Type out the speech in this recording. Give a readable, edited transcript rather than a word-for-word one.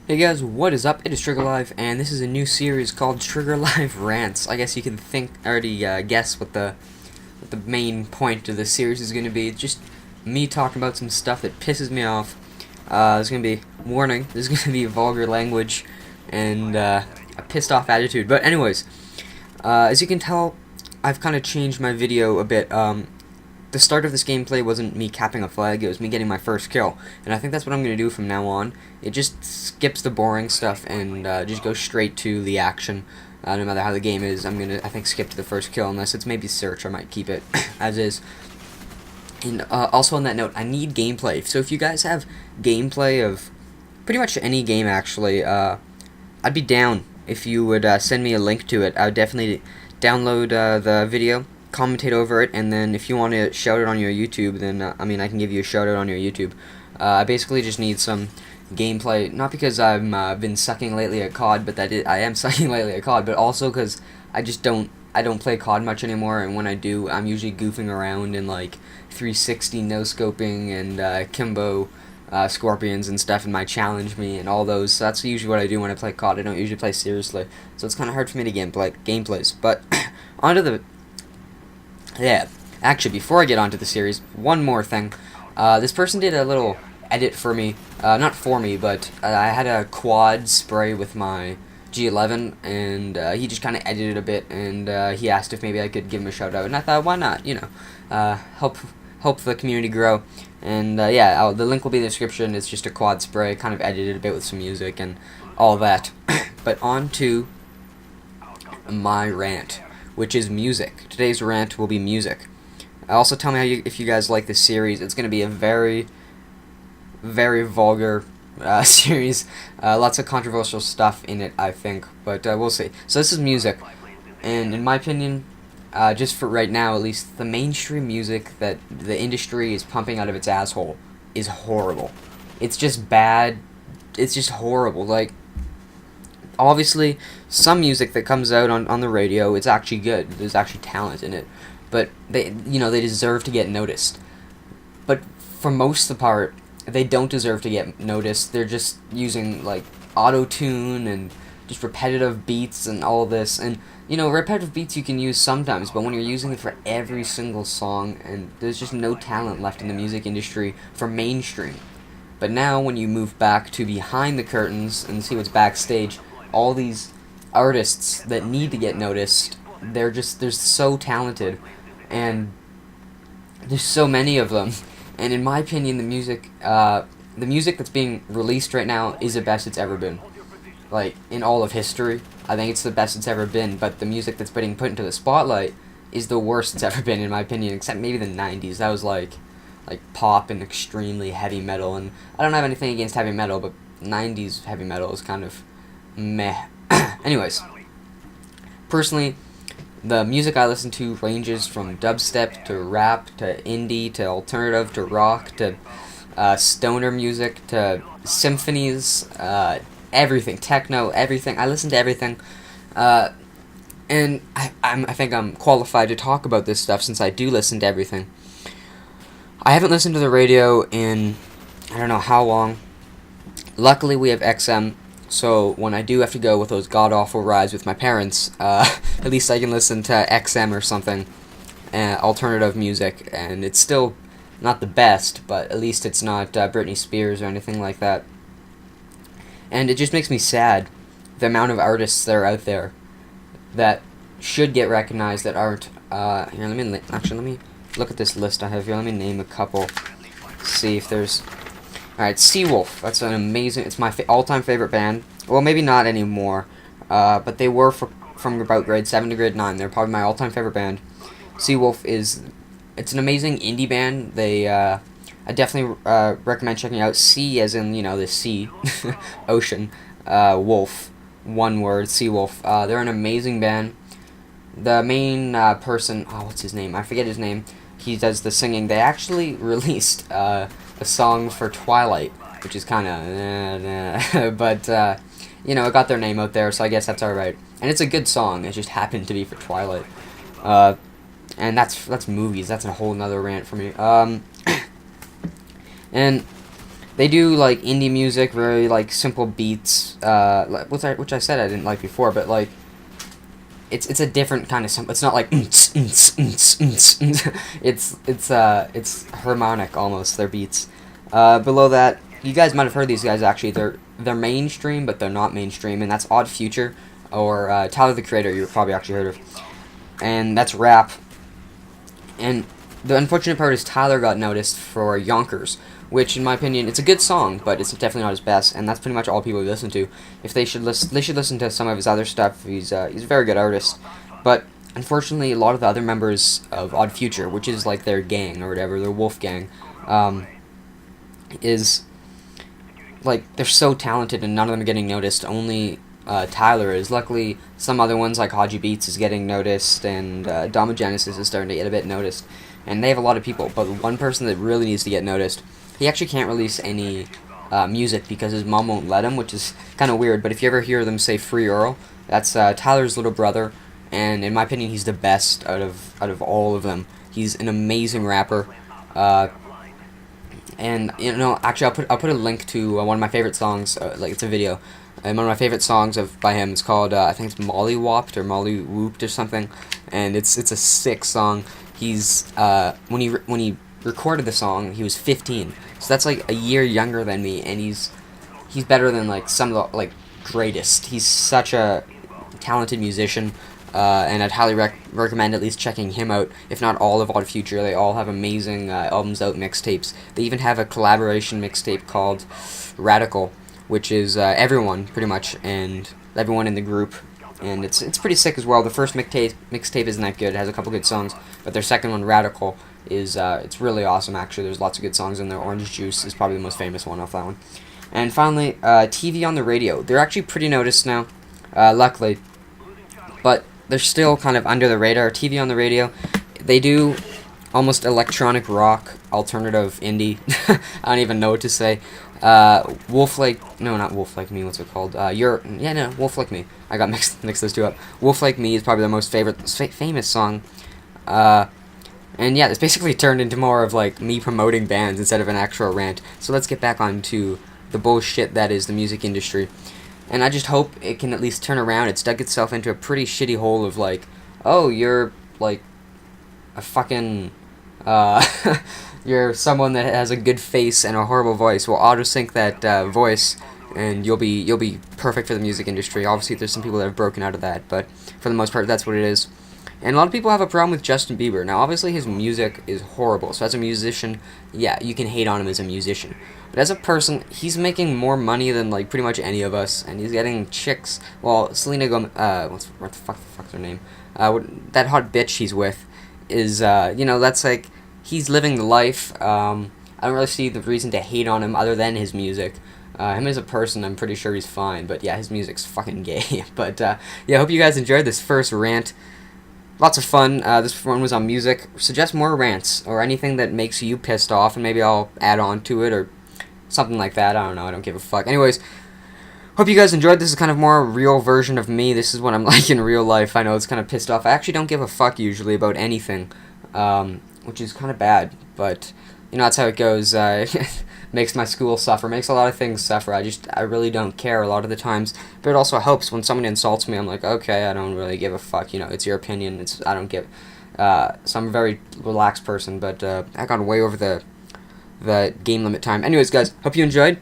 Hey guys, what is up? It is Trigger Live, and this is a new series called Trigger Live Rants. I guess you can already guess what the main point of this series is going to be. It's just me talking about some stuff that pisses me off. There's going to be warning. There's going to be vulgar language and a pissed off attitude. But anyways, as you can tell, I've kind of changed my video a bit. The start of this gameplay wasn't me capping a flag, it was me getting my first kill. And I think that's what I'm going to do from now on. It just skips the boring stuff and just goes straight to the action. No matter how the game is, I'm going to, I think, skip to the first kill. Unless it's maybe search, I might keep it as is. And also on that note, I need gameplay. So if you guys have gameplay of pretty much any game, actually, I'd be down if you would send me a link to it. I would definitely download the video, commentate over it, and then if you want to shout it on your YouTube, then I mean, I can give you a shout out on your YouTube. I basically just need some gameplay, not because I've been sucking lately at COD, but I am sucking lately at COD, but also because I don't play COD much anymore, and when I do, I'm usually goofing around in like 360 no scoping and Kimbo scorpions and stuff, and might challenge me and all those. So that's usually what I do when I play COD. I don't usually play seriously, so it's kind of hard for me to gameplays. But onto the actually, before I get onto the series, one more thing. This person did a little edit for me, not for me, but I had a quad spray with my G11, and he just kind of edited a bit, and he asked if maybe I could give him a shout out, and I thought, why not, you know, help the community grow. And yeah, the link will be in the description. It's just a quad spray, kind of edited a bit with some music and all that. But on to my rant, which is music. Today's rant will be music. Also, tell me if you guys like this series. It's going to be a very, very vulgar series. Lots of controversial stuff in it, I think, but we'll see. So this is music, and in my opinion, just for right now at least, the mainstream music that the industry is pumping out of its asshole is horrible. It's just bad. It's just horrible. Like, obviously, some music that comes out on the radio, it's actually good. There's actually talent in it, but they deserve to get noticed. But for most of the part, they don't deserve to get noticed. They're just using like auto-tune and just repetitive beats and all this. And repetitive beats you can use sometimes, but when you're using it for every single song, and there's just no talent left in the music industry for mainstream. But now when you move back to behind the curtains and see what's backstage, all these artists that need to get noticed, they're so talented, and there's so many of them. And in my opinion, the music that's being released right now is the best it's ever been. Like, in all of history, I think it's the best it's ever been, but the music that's being put into the spotlight is the worst it's ever been, in my opinion, except maybe the 90s. That was like pop and extremely heavy metal, and I don't have anything against heavy metal, but 90s heavy metal is kind of meh. Anyways, personally, the music I listen to ranges from dubstep to rap to indie to alternative to rock to stoner music to symphonies, everything, techno, everything. I listen to everything, and I think I'm qualified to talk about this stuff since I do listen to everything. I haven't listened to the radio in I don't know how long. Luckily, we have XM. So when I do have to go with those god-awful rides with my parents, at least I can listen to XM or something, alternative music, and it's still not the best, but at least it's not Britney Spears or anything like that. And it just makes me sad, the amount of artists that are out there that should get recognized that aren't. Here, let me look at this list I have here. Let me name a couple, see if there's... Alright, Seawolf. That's an amazing... It's my all-time favorite band. Well, maybe not anymore. But they were from about grade 7 to grade 9. They're probably my all-time favorite band. Seawolf is... It's an amazing indie band. They, I definitely recommend checking out. Sea as in, the sea. Ocean. Wolf. One word. Seawolf. They're an amazing band. The main person... Oh, what's his name? I forget his name. He does the singing. They actually released... a song for Twilight, which is kind of, but it got their name out there, so I guess that's alright. And it's a good song. It just happened to be for Twilight, and that's movies. That's a whole nother rant for me. And They do like indie music, very like simple beats, which I said I didn't like before, but like it's a different kind of simple. It's not like it's harmonic almost. Their beats. Below that, you guys might have heard these guys actually. They're mainstream, but they're not mainstream, and that's Odd Future or Tyler the Creator. You've probably actually heard of, and that's rap. And the unfortunate part is Tyler got noticed for Yonkers, which, in my opinion, it's a good song, but it's definitely not his best, and that's pretty much all people listen to. If they should listen to some of his other stuff. He's a very good artist, but unfortunately, a lot of the other members of Odd Future, which is like their gang or whatever, their wolf gang, is like they're so talented, and none of them are getting noticed. Only Tyler is. Luckily, some other ones like Haji Beats is getting noticed, and Domogenesis is starting to get a bit noticed. And they have a lot of people, but one person that really needs to get noticed, he actually can't release any music because his mom won't let him, which is kind of weird. But if you ever hear them say Free Earl, that's Tyler's little brother, and in my opinion, he's the best out of all of them. He's an amazing rapper. And you know, actually, I'll put a link to one of my favorite songs. Like it's a video, and one of my favorite songs by him is called I think it's Molly Whopped or Molly Whooped or something, and it's a sick song. He's when he recorded the song, he was 15, so that's like a year younger than me, and he's better than like some of the like greatest. He's such a talented musician. And I'd highly recommend at least checking him out, if not all of Odd Future. They all have amazing albums out, mixtapes. They even have a collaboration mixtape called Radical, which is everyone, pretty much, and everyone in the group. And it's pretty sick as well. The first mixtape isn't that good. It has a couple good songs, but their second one, Radical, is it's really awesome, actually. There's lots of good songs in there. Orange Juice is probably the most famous one off that one. And finally, TV on the radio. They're actually pretty noticed now, luckily. But they're still kind of under the radar. TV on the radio, they do almost electronic rock, alternative indie. I don't even know what to say. Wolf Like Me. What's it called? Wolf Like Me. I got mixed those two up. Wolf Like Me is probably their most famous song. And yeah, it's basically turned into more of like me promoting bands instead of an actual rant. So let's get back onto the bullshit that is the music industry. And I just hope it can at least turn around. It's dug itself into a pretty shitty hole of like, oh, you're like a fucking, you're someone that has a good face and a horrible voice. Well, auto-sync that voice, and you'll be perfect for the music industry. Obviously, there's some people that have broken out of that, but for the most part, that's what it is. And a lot of people have a problem with Justin Bieber. Now, obviously, his music is horrible. So as a musician, yeah, you can hate on him as a musician. But as a person, he's making more money than, like, pretty much any of us. And he's getting chicks. Well, Selena Gomez, what the fuck's her name? That hot bitch he's with is, that's like, he's living the life. I don't really see the reason to hate on him other than his music. Him as a person, I'm pretty sure he's fine. But yeah, his music's fucking gay. But yeah, I hope you guys enjoyed this first rant. Lots of fun. This one was on music. Suggest more rants or anything that makes you pissed off, and maybe I'll add on to it or something like that. I don't know. I don't give a fuck. Anyways, hope you guys enjoyed. This is kind of more a real version of me. This is what I'm like in real life. I know it's kind of pissed off. I actually don't give a fuck usually about anything, which is kind of bad. But that's how it goes. Makes my school suffer, makes a lot of things suffer. I really don't care a lot of the times, but it also helps when someone insults me. I'm like, okay, I don't really give a fuck, it's your opinion, I don't give, so I'm a very relaxed person, but I got way over the game limit time. Anyways, guys, hope you enjoyed.